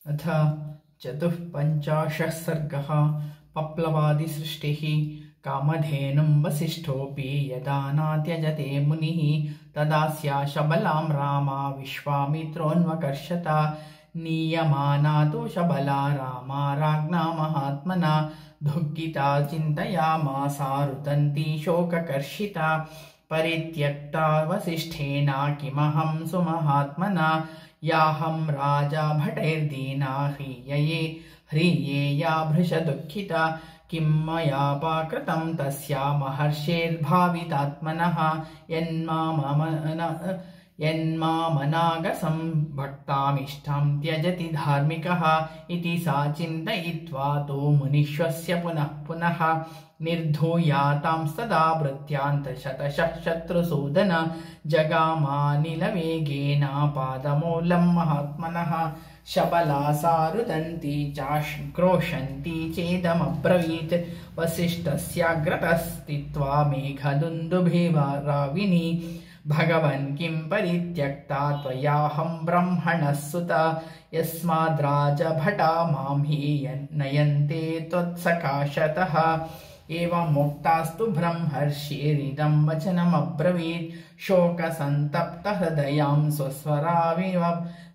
अथ चतुःपञ्चाशः सर्गः। पप्लवादिसृष्टिः। कामधेनुं वसिष्ठोऽपि यदा नात्यजते मुनिः तदास्या शबलां रामा विश्वामित्रोऽन्वकर्षत। नीयमाना तु शबला रामा राज्ञा महात्मना दुःखिता चिन्तयामासा रुदन्ती शोककर्षिता। परित्यक्ता वसिष्ठेन किमहं सुमहात्मना याहं राजा भटैर्दीना ह्रियेया भृशदुःखिता। किं मया पाकृतं तस्या महर्षेर्भावितात्मनः यन्मामनागसं भक्तामिष्टां त्यजति धार्मिकः इति सा चिन्तयित्वा तु मुनिष्वस्य पुनः पुनः निर्धूयातांस्तदा भृत्यान्तशतशः शत्रुसूदन जगामानिलवेगेन पादमूलं महात्मनः। शबला सा रुदन्ती चाक्रोशन्ती चेदमब्रवीत् वसिष्ठस्याग्रतस्थित्वा मेघदुन्दुभिराविनी भगवन् किं परित्यक्ता त्वयाहं ब्रह्मणः सुता यस्माद्राजभटा मां हि नयन्ते त्वत्सकाशतः। एवमुक्तास्तु ब्रह्मर्षिरिदं वचनमब्रवीत् शोकसन्तप्तहृदयां स्वस्वराविव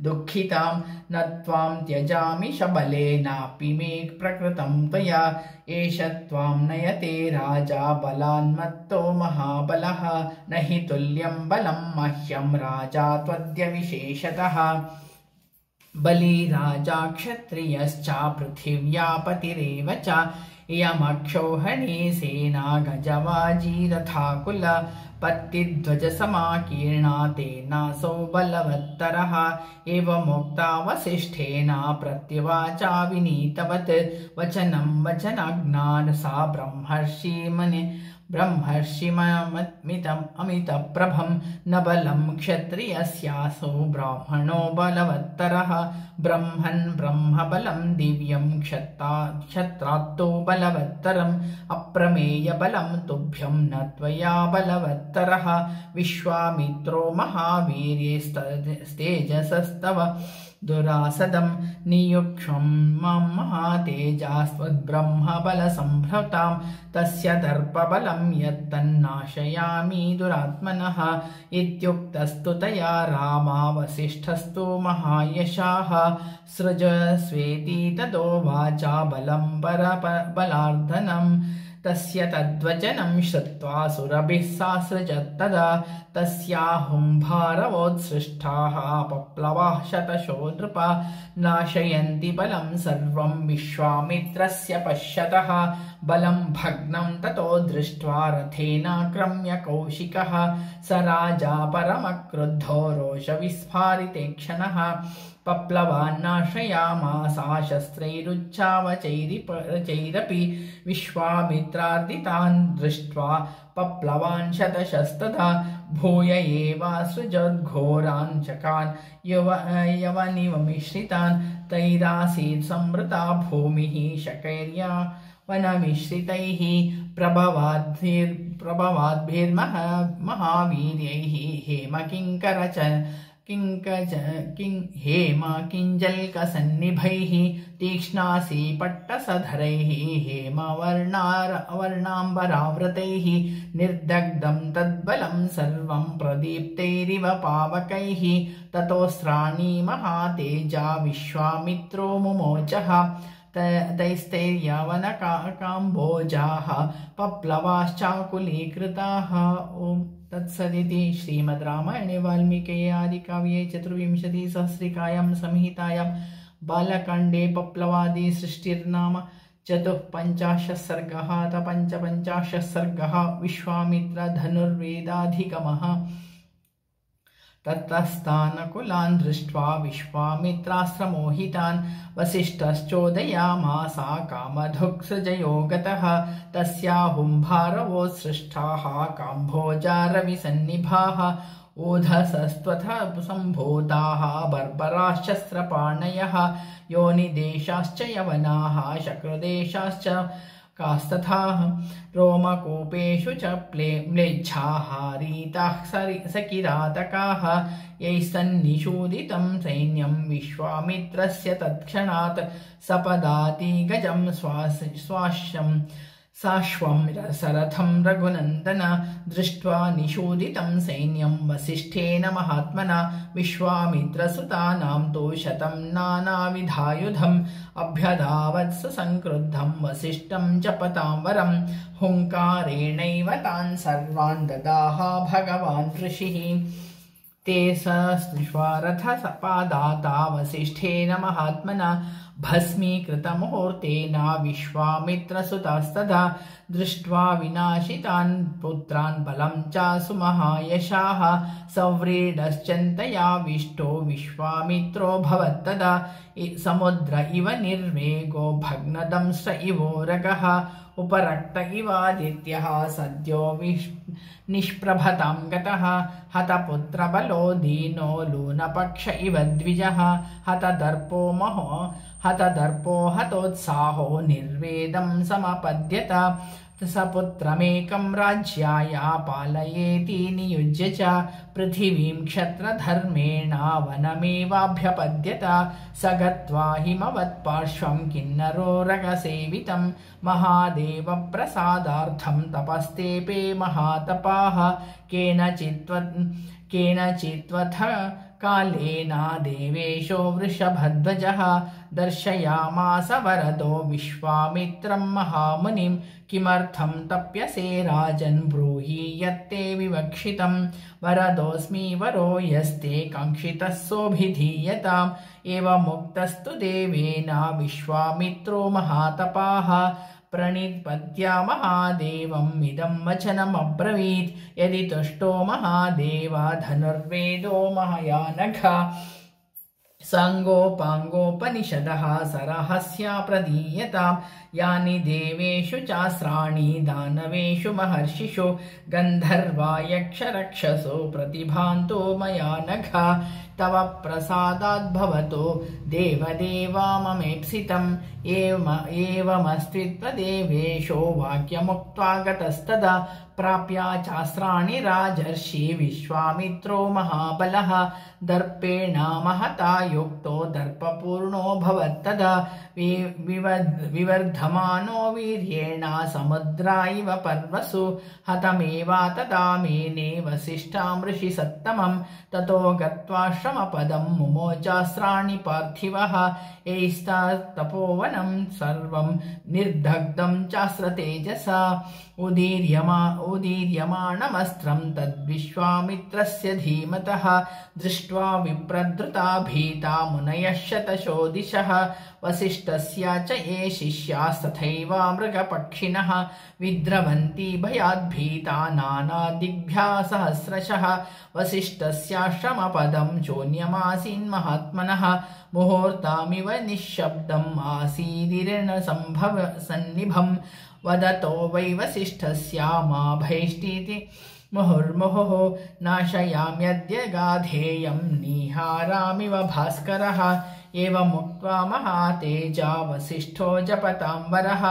दुःखितां। न त्वां त्यजामि शबलेनापि मे प्रकृतं त्वया एष त्वां नयते राजा बलान्मत्तो महाबलः। न हि तुल्यं बलं मह्यं राजा त्वद्य विशेषतः। बली राजा क्षत्रियश्च पृथिव्यापतिरेव च इयमक्षौहिणी सेना गजवाजीरथाकुल पत्तिध्वजसमाकीर्णा तेनासौ बलवत्तरः। एवमुक्ता वसिष्ठेन प्रत्युवाचा विनीतवत् वचनं वचनाज्ञा सा ब्रह्मर्षिममितप्रभं न बलं क्षत्रियस्यासौ ब्राह्मणो बलवत्तरः। ब्रह्मन् ब्रह्मबलं दिव्यं क्षत्रात्तो बलवत्तरम् अप्रमेयबलं तुभ्यं न त्वया बलवत्तरः। विश्वामित्रो महावीर्यस्तेजसस्तव दुरासदं नियुक्ष्वं मां महातेजास्त्वद्ब्रह्मबलसम्भ्रतां तस्य दर्पबलं यत्तन्नाशयामि दुरात्मनः। इत्युक्तस्तु तया रामा वसिष्ठस्तु महायशाः सृजस्वेति तदोवाचा बलं परबलार्दनम्। तस्य तद्वचनं श्रुत्वा सुरभिः सासृजत्तदा तस्याहुंभारवोत्सृष्टाः पप्लवाः शतशो नृपा नाशयन्ति बलं सर्वं विश्वामित्रस्य पश्यतः। बलं भग्नं ततो दृष्ट्वा रथेनाक्रम्य कौशिकः स राजा परमक्रुद्धो रोषविस्फारिते क्षणः। पप्लवान्नाशयामासा शस्त्रैरुच्चावचैरपि विश्वामित्रार्दितान् दृष्ट्वा पप्लवान् शतशस्तदा भूय एवासृजद्घोरान् चकान् यवनिव मिश्रितान्। तैरासीत् संवृता भूमिः शकैर्यवनमिश्रितैः प्रभवाद्भिर्महावीर्यैः हेमकिञ्जल्कसन्निभैः तीक्ष्णासी पट्टसधरैः हेमवर्णाम्बरावृतैः निर्दग्धं तद्बलं सर्वं प्रदीप्तैरिव पावकैः। ततोऽस्त्राणि महातेजा विश्वामित्रो मुमोचः तैस्तैर्यवनकाम्बोजाः पप्लवाश्चाकुलीकृताः। ओम तत्सदिति श्रीमद् रामायणे वाल्मीकि आदिकाव्ये चतुर्विंशतिसहस्रिकायां संहितायां बालकाण्डे पप्लवादि सृष्टिर्नाम चतुःपञ्चाशः सर्गः। अथ पञ्चपञ्चाशः सर्गः। विश्वामित्रधनुर्वेदाधिगमः। ततस्तानकुलान् दृष्ट्वा विश्वामित्रास्त्रमोहितान् वसिष्ठश्चोदयामासा कामधुक्सृजयो गतः। तस्याहुंभारवोत्सृष्टाः काम्भोजारविसन्निभाः ऊधसस्त्वथ सम्भूताः बर्बराश्चस्त्रपाणयः योनिदेशाश्च यवनाः शक्रदेशाश्च कास्तथा रोमकूपेषु च म्लेच्छाहारीताः सकिरातकाः यैस्तन्निषूदितं सैन्यं विश्वामित्रस्य तत्क्षणात् सपदाति गजं साश्वं सरथं रघुनन्दन दृष्ट्वा निषूदितं सैन्यं वसिष्ठेन महात्मना विश्वामित्रसुतानां तु शतं नानाविधायुधम् अभ्यधावत् संक्रुद्धं वसिष्ठं जपतां वरं हुङ्कारेणैव तान् सर्वान् ददाह भगवान् ऋषिः ते सश्वारथसपादाता वसिष्ठेन महात्मना भस्मीकृतमुहूर्तेन विश्वामित्रसुतास्तदा दृष्ट्वा विनाशितान् पुत्रान् बलं च सुमहायशाः सव्रीडश्चन्तयाविष्टो विश्वामित्रो भवत्तदा समुद्र इव निर्वेगो भग्नदंश्च इवोरगः उपरक्त इवादित्यः सद्यो निष्प्रभतां गतः हतपुत्रबलो दीनो लूनपक्ष इव द्विजः हतदर्पो हतोत्साहो निर्वेदं समपद्यत सपुत्रमेकं राज्याय पालयेति नियुज्य च पृथिवीं क्षत्रधर्मेण वनमेवाभ्यपद्यत स गत्वा हिमवत्पार्श्वं किन्नरोरगसेवितं महादेवप्रसादार्थं तपस्तेपे महातपाः केनचित्वथ कालेन देवेशो वृषभध्वजः दर्शयामास वरदो विश्वामित्रं महामुनिं किमर्थं तप्यसे राजन् ब्रूहि यत्ते विवक्षितं वरदोऽस्मि वरो यस्ते काङ्क्षितः सोऽभिधीयताम् एवमुक्तस्तु देवेन विश्वामित्रो महातपाः प्रणिपत्य महादेवम् इदं वचनमब्रवीत् यदि तुष्टो महादेव धनुर्वेदो महायानघ साङ्गोपाङ्गोपनिषदः सरहस्या प्रदीयतां यानि देवेषु चास्राणि दानवेषु महर्षिषु गन्धर्वा यक्षरक्षसो प्रतिभान्तो मया नघ तव प्रसादाद्भवतो देवदेवा ममेप्सितम् एवमस्त्वित्वदेवेशो वाक्यमुक्त्वा गतस्तदा प्राप्या चास्राणि राजर्षि विश्वामित्रो महाबलः दर्पेण महता युक्तो दर्पपूर्णो भवत्तदा विवर्धमानो वीर्येण समुद्रा इव पर्वसु हतमेवा तदा मेने वसिष्ठां ऋषिसत्तमं ततो गत्वा श्रमपदं मुमोचास्राणि पार्थिवः एस्तपोवनं सर्वं निर्दग्धं चास्रतेजसा उदीर्यमाणमस्त्रं तद्विश्वामित्रस्य धीमतः दृष्ट्वा विप्रधृता भीता मुनयः शतशो दिशः वसिष्ठस्य च ये शिष्यास्तथैव मृगपक्षिणः विद्रवन्ति भयाद्भीता नानादिग्भ्यः सहस्रशः वसिष्ठस्याश्रमपदं चोन्यमासीन्महात्मनः मुहूर्तामिव निःशब्दम् आसीदिरणसन्निभम् वदतो वै वसिष्ठस्य मा भैष्टीति मुहुर्मुहुः नाशयाम्यद्य गाधेयं निहारामिव भास्करः एवमुक्त्वा महातेजा वसिष्ठो जपतां वरः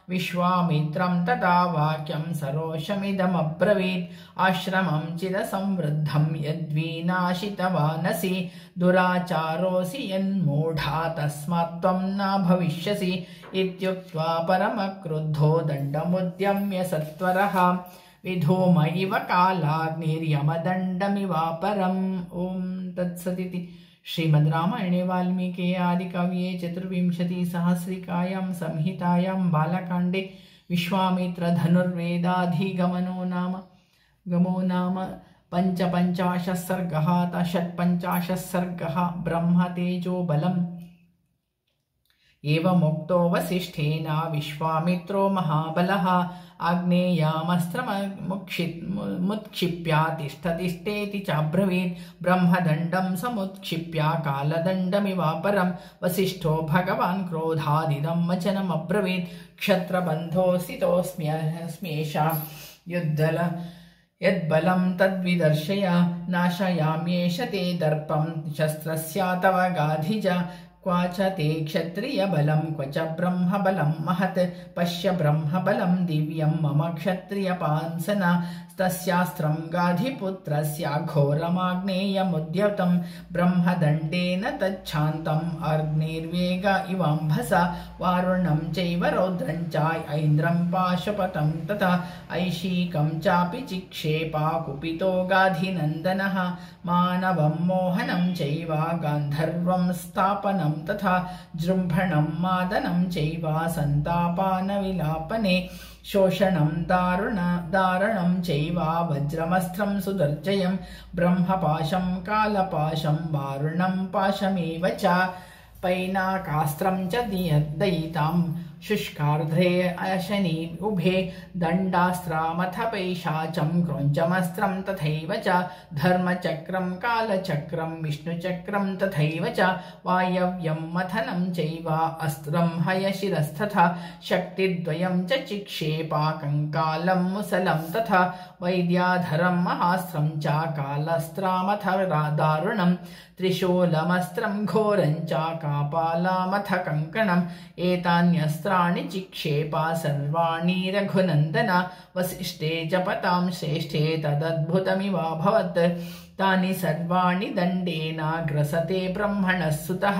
विश्वामित्रं तदा वाक्यं सरोषमिदमब्रवीत् आश्रमं चिरसंवृद्धं यद्विनाशितवानसि दुराचारोऽसि यन्मूढा तस्मात् त्वं न भविष्यसि इत्युक्त्वा परमक्रुद्धो दण्डमुद्यम्य सत्वरः विधूम इव कालाग्निर्यमदण्डमिवापरम् ॐ तत्सदिति श्रीमद् रामायणे वाल्मीकि आदिकाव्ये चतुर्विंशतिसहस्रिकायां संहितायां बालकाण्डे विश्वामित्रधनुर्वेदाधिगमनो नाम पञ्चपञ्चाशः सर्गः षट्पञ्चाशः सर्गः ब्रह्मतेजो बलम् एवमुक्तो वसिष्ठेन विश्वामित्रो महाबलः आग्नेयामस्त्रमुत्क्षिप्य तिष्ठतिष्ठेति चाब्रवीत् ब्रह्मदण्डं समुत्क्षिप्य कालदण्डमिवापरं वसिष्ठो भगवान् क्रोधादिदं वचनमब्रवीत् क्षत्रबन्धोऽसितोऽस्म्येषा यद्बलं तद्विदर्शय नाशयाम्येष ते दर्पं शस्त्रस्य तव गाधिज क्व च ते क्षत्रियबलं क्व च ब्रह्मबलं महत् पश्य ब्रह्मबलं दिव्यं मम क्षत्रियपांसन तस्यास्त्रं गाधिपुत्रस्य घोरमाग्नेयमुद्यतं ब्रह्मदण्डेन तच्छान्तम् अग्निर्वेग इवाम्भसा वारुणं चैव रौद्रं च ऐन्द्रं पाशुपतं तथा ऐशिकं चापि चिक्षेपा कुपितो गाधिनन्दनः मानवं मोहनं चैव गान्धर्वं स्थापनं तथा जृम्भणं मादनं चैव सन्तापानविलापने शोषणं दारणं चैव वज्रमस्त्रं सुदर्जयं ब्रह्मपाशं कालपाशं वारुणं पाशमेव च पैनाकास्त्रं च दयितां शुष्कार्ध्रे अशनि उभे दण्डास्त्रमथ पैशाचं क्रौञ्चमस्त्रं तथैव च धर्मचक्रं कालचक्रं विष्णुचक्रं तथैव च वायव्यं मथनं चैव अस्त्रं हयशिरस्तथा शक्तिद्वयं च चिक्षेपा कंकालं मुसलं तथा वैद्याधरं महास्त्रं च कालस्त्रमथ दारुणं त्रिशूलमस्त्रं घोरं च कापालामथ कंकणम् एतान्यस्त्राणि चिक्षेपा सर्वाणि रघुनन्दन वसिष्ठे जपतां श्रेष्ठे तदद्भुतमिवाभवत् तानि सर्वाणि दण्डेन ग्रसते ब्रह्मणः सुतः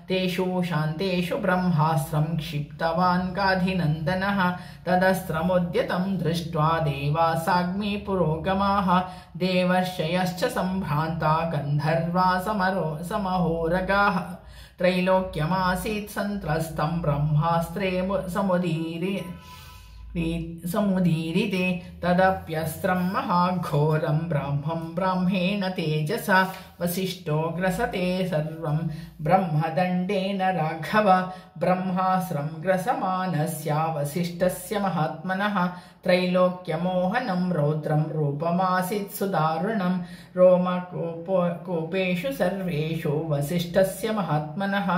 तेषु शान्तेषु ब्रह्मास्त्रं क्षिप्तवान् गाधिनन्दनः तदस्त्रमुद्यतं दृष्ट्वा देवासाग्नि पुरोगमाः देवर्षयश्च सम्भ्रान्ता गन्धर्वा समहोरगाः त्रैलोक्यमासीत् सन्त्रस्तं ब्रह्मास्त्रे समुदीरिते तदप्यस्त्रं महाघोरं ब्राह्मेण तेजसा वसिष्ठो ग्रसते सर्वं ब्रह्मदण्डेन राघव ब्रह्मास्त्रं ग्रसमानस्य वसिष्ठस्य महात्मनः त्रैलोक्यमोहनं रौद्रं रूपमासीत् सुदारुणं रोमकूपेषु सर्वेषु वसिष्ठस्य महात्मनः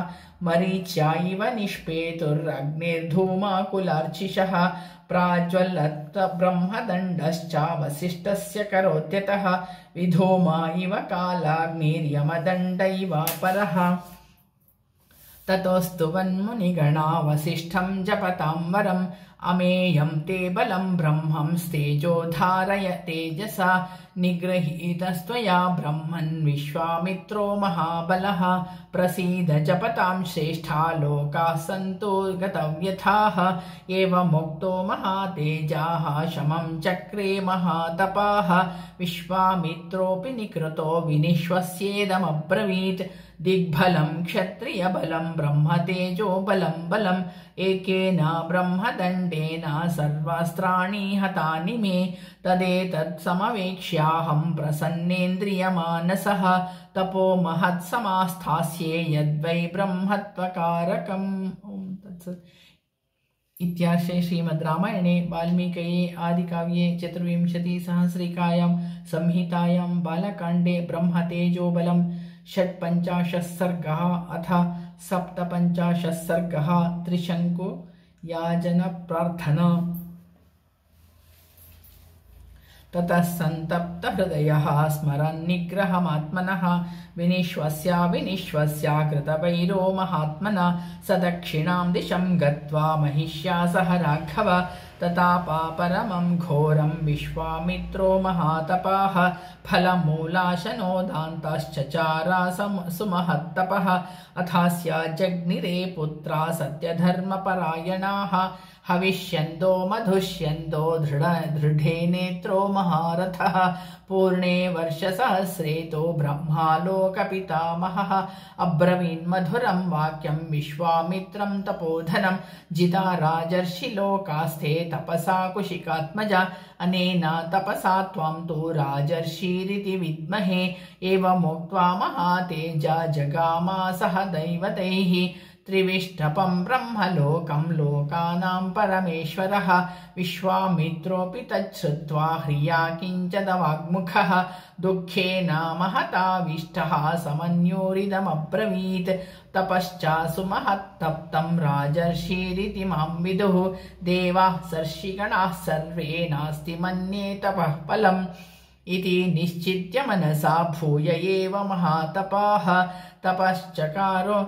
मरीच्या इव निष्पेतुरग्निर्धूमाकुलार्चिषः प्राज्वलत् ब्रह्मदण्डश्च वसिष्ठस्य करोत्यतः विधूमा इव कालाग्निर्यमदण्ड इवापरः ततोस्तु वन्मुनिगणा वसिष्ठं जपतां वरम् अमेयं ते बलं ब्रह्मं तेजोधारय तेजसा निगृहीतस्त्वया ब्रह्मन् विश्वामित्रो महाबलः प्रसीद जपतां श्रेष्ठा लोकाः सन्तु गतव्यथाः एवमुक्तो महातेजाः शमं चक्रे महातपाः विश्वामित्रोऽपि निकृतो विनिश्वस्येदमब्रवीत् दिग्बलं क्षत्रियबलं ब्रह्मतेजो बलं बलम् एकेन ब्रह्मदण्डेन सर्वास्त्राणि हतानि मे तदेतत् समवेक्ष्याहं प्रसन्नेन्द्रियमानसः तपो महत्समास्थास्ये यद्वै ब्रह्मत्वकारकम्। इत्यार्षे श्रीमद् रामायणे वाल्मीकये आदिकाव्ये चतुर्विंशतिसहस्रिकायां संहितायां बालकाण्डे ब्रह्मतेजोबलं 56 सर्गः अथ 57 सर्गः त्रिशङ्कु याजनप्रार्थना। ततः सन्तप्तहृदयः स्मरन् निग्रहमात्मनः विनिश्वस्य कृतवैरो महात्मना स दक्षिणां दिशं गत्वा महिष्या सह राघव ततापा परमं घोरं विश्वामित्रो महातपाः फलमूलाशनोदान्तश्चचारा सुमहत्तपः अथास्य जग्निरे पुत्रा सत्यधर्मपरायणाः हविष्यन्तो मधुष्यन्तो दृढे नेत्रो महारथः पूर्णे वर्षसहस्रेतो ब्रह्मालोकपितामहः अब्रवीन्मधुरं वाक्यं विश्वामित्रं तपोधनं जिता राजर्षिलोकास्ते तपसा कुशिकात्मजा अनेन तपसा त्वां तु राजर्षिरिति विद्महे एवमुक्त्वा महातेजा जगामासः दैवतैः त्रिविष्टपं ब्रह्मलोकं लोकानां परमेश्वरः विश्वामित्रोऽपि तच्छ्रुत्वा ह्रिया किञ्चिदवाग्मुखः दुःखेन महताविष्टः समन्योरिदमब्रवीत् तपश्चासु महत्तप्तं राजर्षिरिति मां विदुः देवाः सर्षिगणाः सर्वे नास्ति मन्ये तपः फलम् इति निश्चित्य मनसा भूय एव महातपाः तपश्चकारो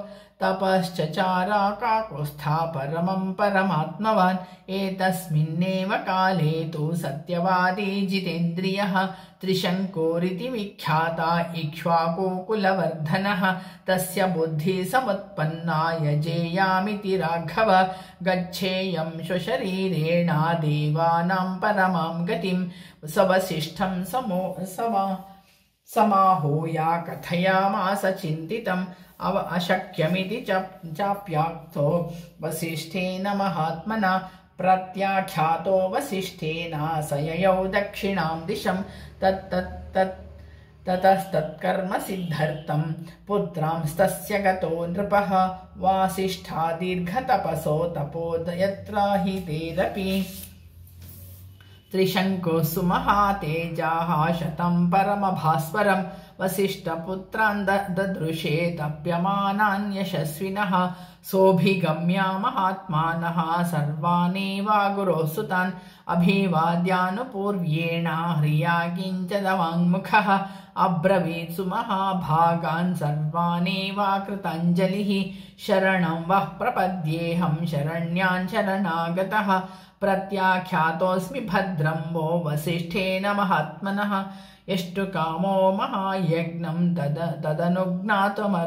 तपश्चचारा काकुत्स्थः परमं परमात्मवान् एतस्मिन्नेव काले तु सत्यवादी जितेन्द्रियः त्रिशङ्कुरिति विख्याता इक्ष्वाकुकुलवर्धनः तस्य बुद्धिः समुत्पन्ना यजेयामिति राघव गच्छेयं स्वशरीरेण देवानां परमां गतिं सवसिष्ठं समाहूया कथयामास चिन्तितम् अशक्यमिति चाप्याक्तो वसिष्ठेन महात्मना प्रत्याख्यातो वसिष्ठेन स ययौ दक्षिणां दिशं ततस्तत्कर्म सिद्धर्थं पुत्रांस्तस्य गतो नृपः वासिष्ठा दीर्घतपसो तपोयत्र हि तेरपि त्रिशङ्कुः सुमहातेजाः शतं परमभास्वरं वसिष्ठपुत्रान् ददृशे तप्यमानान् यशस्विनः सोऽभिगम्या महात्मानः सर्वानेवा गुरोः सुतान् अभिवाद्यानुपूर्व्येण ह्रिया किञ्चिदवाङ्मुखः अब्रवीत् सुमहाभागान् सर्वानेवा कृताञ्जलिः शरणं वः प्रपद्येऽहं शरण्यान् शरणागतः प्रत्याख्यातोऽस्मि भद्रं वो वसिष्ठेन महात्मनः यष्टु कामो महायज्ञं तदनुज्ञातुमर्हथा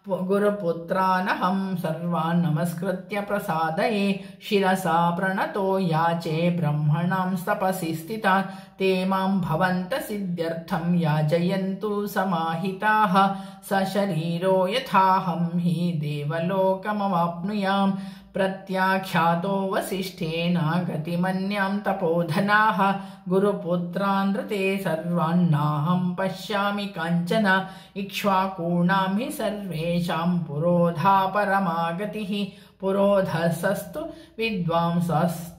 गुरुपुत्रानहं सर्वान् नमस्कृत्य प्रसादये शिरसा प्रणतो याचे ब्रह्मणां तपसि स्थितान् ते मां भवन्त सिद्ध्यर्थं याजयन्तु समाहिताः सशरीरो यथाहं हि देवलोकमवाप्नुयाम् प्रत्याख्यातो वसिष्ठेन गतिमन्यां तपोधनाः गुरुपुत्रान् ऋते सर्वान्नाहं पश्यामि काञ्चन इक्ष्वाकूणां हि सर्वेषां पुरोधा परमागतिः पुरोधसस्तु विद्वांसस्तारयन्ति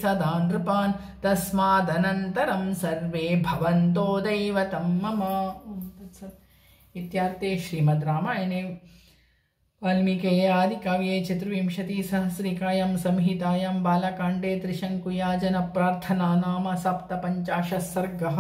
सदा नृपान् तस्मादनन्तरं सर्वे भवन्तो दैवतं मम। इत्यार्थे श्रीमद् रामायणे वाल्मीकेये आदिकाव्ये चतुर्विंशतिसहस्रिकायां संहितायां बालकाण्डे त्रिशङ्कुयाजनप्रार्थना नाम 57 सर्गः।